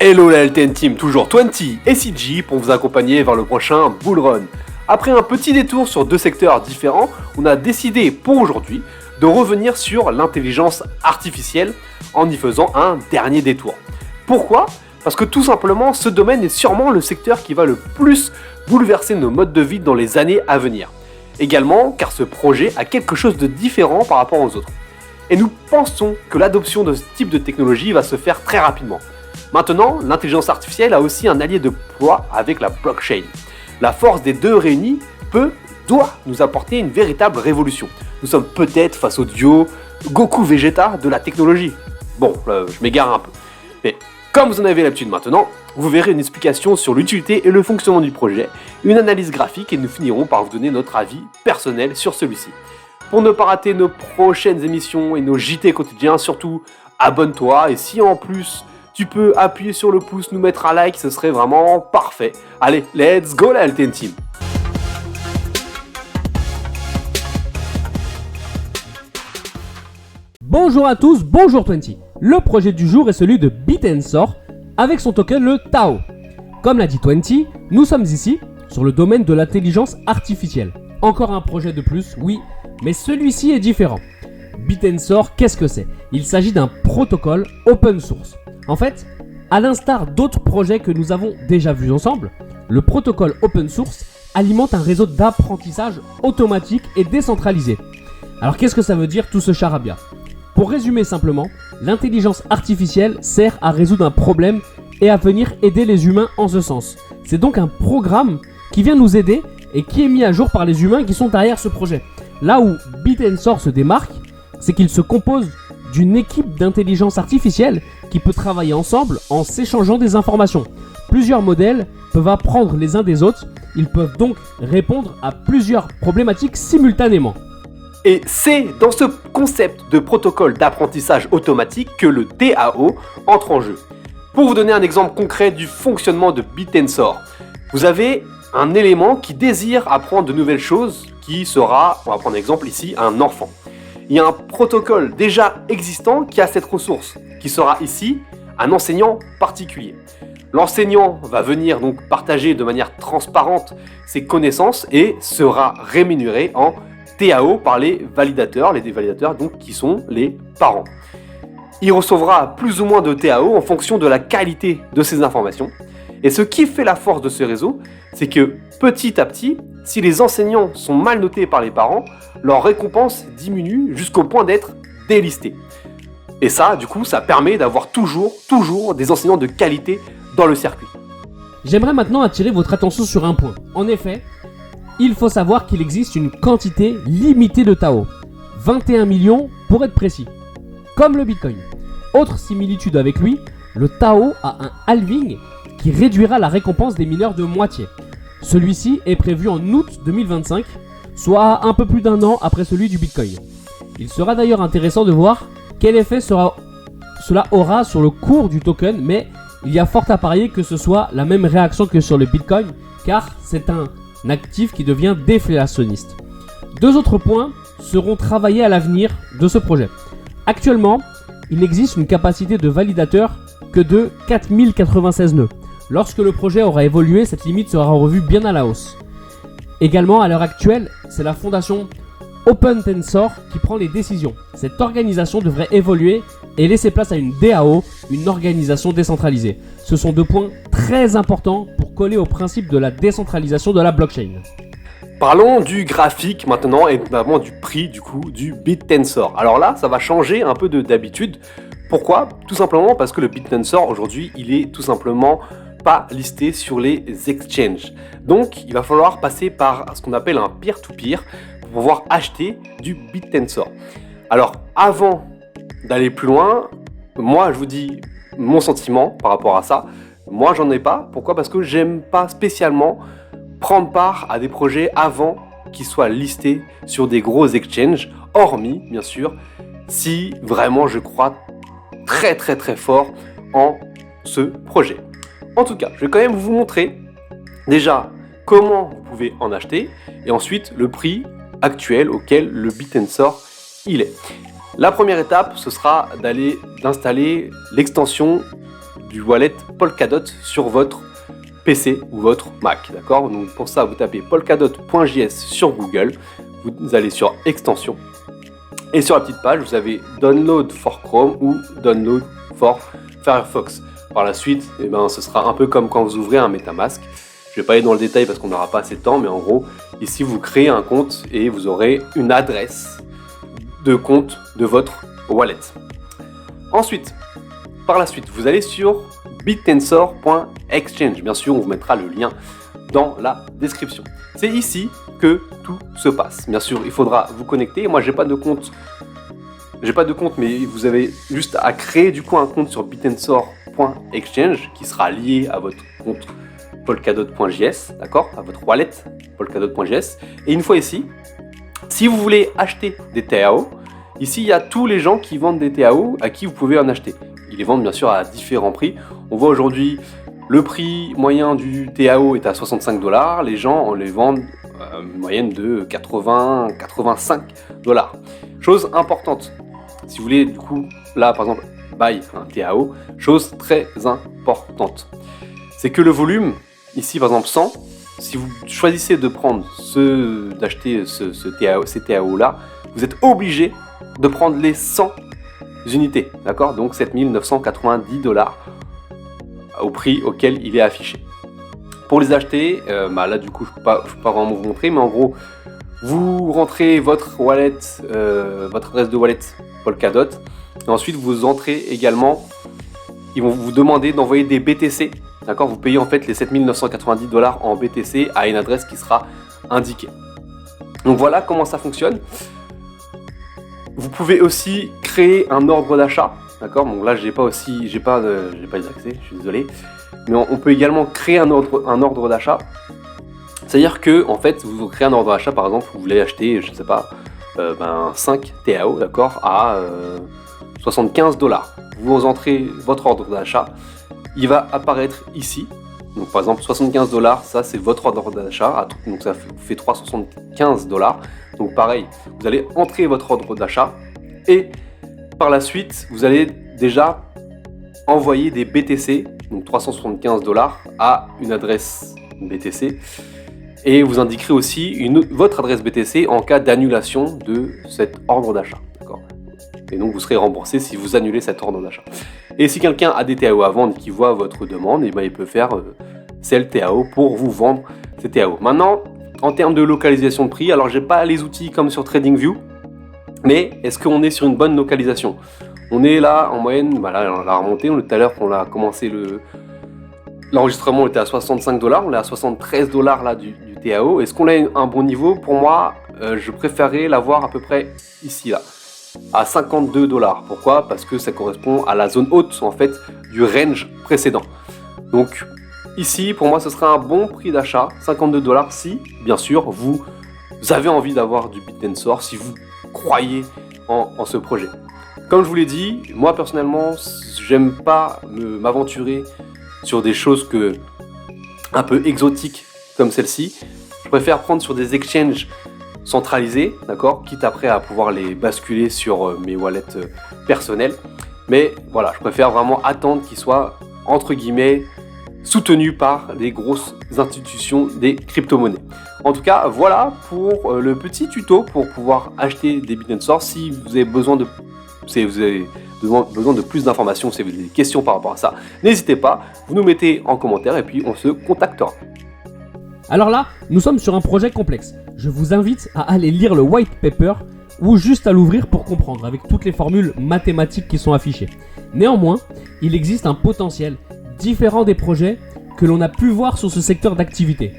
Hello la LTN Team, toujours 20 et CG pour vous accompagner vers le prochain Bull Run. Après un petit détour sur deux secteurs différents, on a décidé pour aujourd'hui de revenir sur l'intelligence artificielle en y faisant un dernier détour. Pourquoi ? Parce que tout simplement, ce domaine est sûrement le secteur qui va le plus bouleverser nos modes de vie dans les années à venir. Également, car ce projet a quelque chose de différent par rapport aux autres. Et nous pensons que l'adoption de ce type de technologie va se faire très rapidement. Maintenant, l'intelligence artificielle a aussi un allié de poids avec la blockchain. La force des deux réunis doit nous apporter une véritable révolution. Nous sommes peut-être face au duo Goku-Vegeta de la technologie. Bon, je m'égare un peu. Mais comme vous en avez l'habitude maintenant, vous verrez une explication sur l'utilité et le fonctionnement du projet, une analyse graphique et nous finirons par vous donner notre avis personnel sur celui-ci. Pour ne pas rater nos prochaines émissions et nos JT quotidiens, surtout abonne-toi et si en plus tu peux appuyer sur le pouce, nous mettre un like, ce serait vraiment parfait. Allez, let's go la LTN Team. Bonjour à tous, bonjour 20. Le projet du jour est celui de Bitensor avec son token le Tao. Comme l'a dit 20, nous sommes ici sur le domaine de l'intelligence artificielle. Encore un projet de plus, oui, mais celui-ci est différent. Bitensor, qu'est-ce que c'est ? Il s'agit d'un protocole open source. En fait, à l'instar d'autres projets que nous avons déjà vus ensemble, le protocole open source alimente un réseau d'apprentissage automatique et décentralisé. Alors qu'est-ce que ça veut dire tout ce charabia ? Pour résumer simplement, l'intelligence artificielle sert à résoudre un problème et à venir aider les humains en ce sens. C'est donc un programme qui vient nous aider et qui est mis à jour par les humains qui sont derrière ce projet. Là où Bitensor se démarque, c'est qu'il se compose d'une équipe d'intelligence artificielle qui peut travailler ensemble en s'échangeant des informations. Plusieurs modèles peuvent apprendre les uns des autres, ils peuvent donc répondre à plusieurs problématiques simultanément. Et c'est dans ce concept de protocole d'apprentissage automatique que le DAO entre en jeu. Pour vous donner un exemple concret du fonctionnement de Bitensor, vous avez un élément qui désire apprendre de nouvelles choses, qui sera, on va prendre l'exemple ici, un enfant. Il y a un protocole déjà existant qui a cette ressource, qui sera ici un enseignant particulier. L'enseignant va venir donc partager de manière transparente ses connaissances et sera rémunéré en TAO par les validateurs donc qui sont les parents. Il recevra plus ou moins de TAO en fonction de la qualité de ces informations. Et ce qui fait la force de ce réseau, c'est que petit à petit, si les enseignants sont mal notés par les parents, leur récompense diminue jusqu'au point d'être délistée. Et ça, du coup, ça permet d'avoir toujours des enseignants de qualité dans le circuit. J'aimerais maintenant attirer votre attention sur un point. En effet, il faut savoir qu'il existe une quantité limitée de Tao. 21 millions pour être précis. Comme le Bitcoin. Autre similitude avec lui, le Tao a un halving qui réduira la récompense des mineurs de moitié. Celui-ci est prévu en août 2025, soit un peu plus d'un an après celui du Bitcoin. Il sera d'ailleurs intéressant de voir quel effet cela aura sur le cours du token, mais il y a fort à parier que ce soit la même réaction que sur le Bitcoin, car c'est un actif qui devient déflationniste. Deux autres points seront travaillés à l'avenir de ce projet. Actuellement, il n'existe une capacité de validateur que de 4096 nœuds. Lorsque le projet aura évolué, cette limite sera revue bien à la hausse. Également, à l'heure actuelle, c'est la fondation OpenTensor qui prend les décisions. Cette organisation devrait évoluer et laisser place à une DAO, une organisation décentralisée. Ce sont deux points très importants pour coller au principe de la décentralisation de la blockchain. Parlons du graphique maintenant et notamment du prix du Bitensor. Alors là, ça va changer un peu d'habitude. Pourquoi ? Tout simplement parce que le Bitensor aujourd'hui, il est tout simplement pas listé sur les exchanges. Donc, il va falloir passer par ce qu'on appelle un peer-to-peer pour pouvoir acheter du Bitensor. Alors, avant d'aller plus loin, moi, je vous dis mon sentiment par rapport à ça. Moi, j'en ai pas. Pourquoi ? Parce que j'aime pas spécialement prendre part à des projets avant qu'ils soient listés sur des gros exchanges, hormis, bien sûr, si vraiment je crois très fort en ce projet. En tout cas, je vais quand même vous montrer déjà comment vous pouvez en acheter et ensuite le prix actuel auquel le Bitensor il est. La première étape, ce sera d'installer l'extension du wallet Polkadot sur votre PC ou votre Mac, d'accord? Donc pour ça, vous tapez polkadot.js sur Google, vous allez sur extension, et sur la petite page, vous avez Download for Chrome ou Download for Firefox. Par la suite, ce sera un peu comme quand vous ouvrez un MetaMask. Je ne vais pas aller dans le détail parce qu'on n'aura pas assez de temps, mais en gros, ici, vous créez un compte et vous aurez une adresse de compte de votre wallet. Ensuite, par la suite, vous allez sur bittensor.exchange. Bien sûr, on vous mettra le lien dans la description. C'est ici que tout se passe. Bien sûr, il faudra vous connecter. Moi, j'ai pas de compte, mais vous avez juste à créer du coup un compte sur bittensor.exchange qui sera lié à votre compte polkadot.js, d'accord, à votre wallet polkadot.js. Et une fois ici, si vous voulez acheter des TAO, ici il y a tous les gens qui vendent des TAO à qui vous pouvez en acheter. Ils les vendent bien sûr à différents prix. On voit aujourd'hui le prix moyen du TAO est à 65 $. Les gens on les vendent à une moyenne de 80-85 $. Chose importante, si vous voulez du coup là par exemple buy un TAO, chose très importante, c'est que le volume ici par exemple 100, si vous choisissez de prendre d'acheter ces TAO là, vous êtes obligé de prendre les 100 unités, d'accord, donc 7 990 $ au prix auquel il est affiché. Pour les acheter, là du coup je peux pas vraiment vous montrer, mais en gros vous rentrez votre wallet, votre adresse de wallet Polkadot, et ensuite vous entrez également, ils vont vous demander d'envoyer des BTC, d'accord, vous payez en fait les 7 990 $ en BTC à une adresse qui sera indiquée. Donc voilà comment ça fonctionne. Vous pouvez aussi créer un ordre d'achat, d'accord. Donc là, j'ai pas les accès, je suis désolé. Mais on peut également créer un ordre d'achat. C'est-à-dire que, en fait, vous créez un ordre d'achat, par exemple, vous voulez acheter, je ne sais pas, 5 TAO, d'accord, à 75 $. Vous entrez votre ordre d'achat, il va apparaître ici. Donc par exemple 75 $, ça c'est votre ordre d'achat, donc ça fait 375 $. Donc pareil, vous allez entrer votre ordre d'achat et par la suite vous allez déjà envoyer des BTC, donc 375 $ à une adresse BTC, et vous indiquerez aussi votre adresse BTC en cas d'annulation de cet ordre d'achat, d'accord. Et donc vous serez remboursé si vous annulez cet ordre d'achat. Et si quelqu'un a des TAO à vendre et qui voit votre demande, il peut faire Sell TAO pour vous vendre ces TAO. Maintenant, en termes de localisation de prix, alors j'ai pas les outils comme sur TradingView, mais est-ce qu'on est sur une bonne localisation? On est là en moyenne, là on l'a remonté, tout à l'heure qu'on a commencé l'enregistrement, on était à 65 $, on est à 73 $ là du TAO. Est-ce qu'on a un bon niveau? Pour moi, je préférerais l'avoir à peu près ici là, à 52 $. Pourquoi? Parce que ça correspond à la zone haute en fait du range précédent. Donc ici, pour moi, ce sera un bon prix d'achat, 52 $ si, bien sûr, vous avez envie d'avoir du Bittensor, si vous croyez en ce projet. Comme je vous l'ai dit, moi personnellement, j'aime pas m'aventurer sur des choses un peu exotiques comme celle-ci. Je préfère prendre sur des exchanges centralisés, d'accord, quitte après à pouvoir les basculer sur mes wallets personnels. Mais voilà, je préfère vraiment attendre qu'ils soient, entre guillemets, soutenu par les grosses institutions des crypto-monnaies. En tout cas, voilà pour le petit tuto pour pouvoir acheter des Bittensor. Si vous avez besoin de plus d'informations, si vous avez des questions par rapport à ça, n'hésitez pas, vous nous mettez en commentaire et puis on se contactera. Alors là, nous sommes sur un projet complexe. Je vous invite à aller lire le white paper ou juste à l'ouvrir pour comprendre avec toutes les formules mathématiques qui sont affichées. Néanmoins, il existe un potentiel différent des projets que l'on a pu voir sur ce secteur d'activité.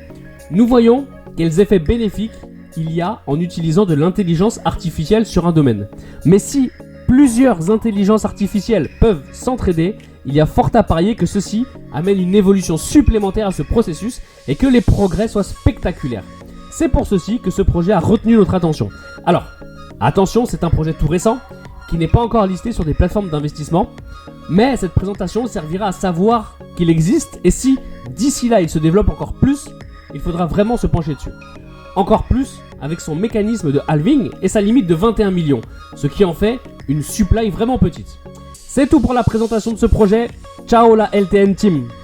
Nous voyons quels effets bénéfiques il y a en utilisant de l'intelligence artificielle sur un domaine. Mais si plusieurs intelligences artificielles peuvent s'entraider, il y a fort à parier que ceci amène une évolution supplémentaire à ce processus et que les progrès soient spectaculaires. C'est pour ceci que ce projet a retenu notre attention. Alors, attention, c'est un projet tout récent qui n'est pas encore listé sur des plateformes d'investissement, mais cette présentation servira à savoir qu'il existe et si d'ici là il se développe encore plus, il faudra vraiment se pencher dessus. Encore plus avec son mécanisme de halving et sa limite de 21 millions, ce qui en fait une supply vraiment petite. C'est tout pour la présentation de ce projet. Ciao la LTN Team.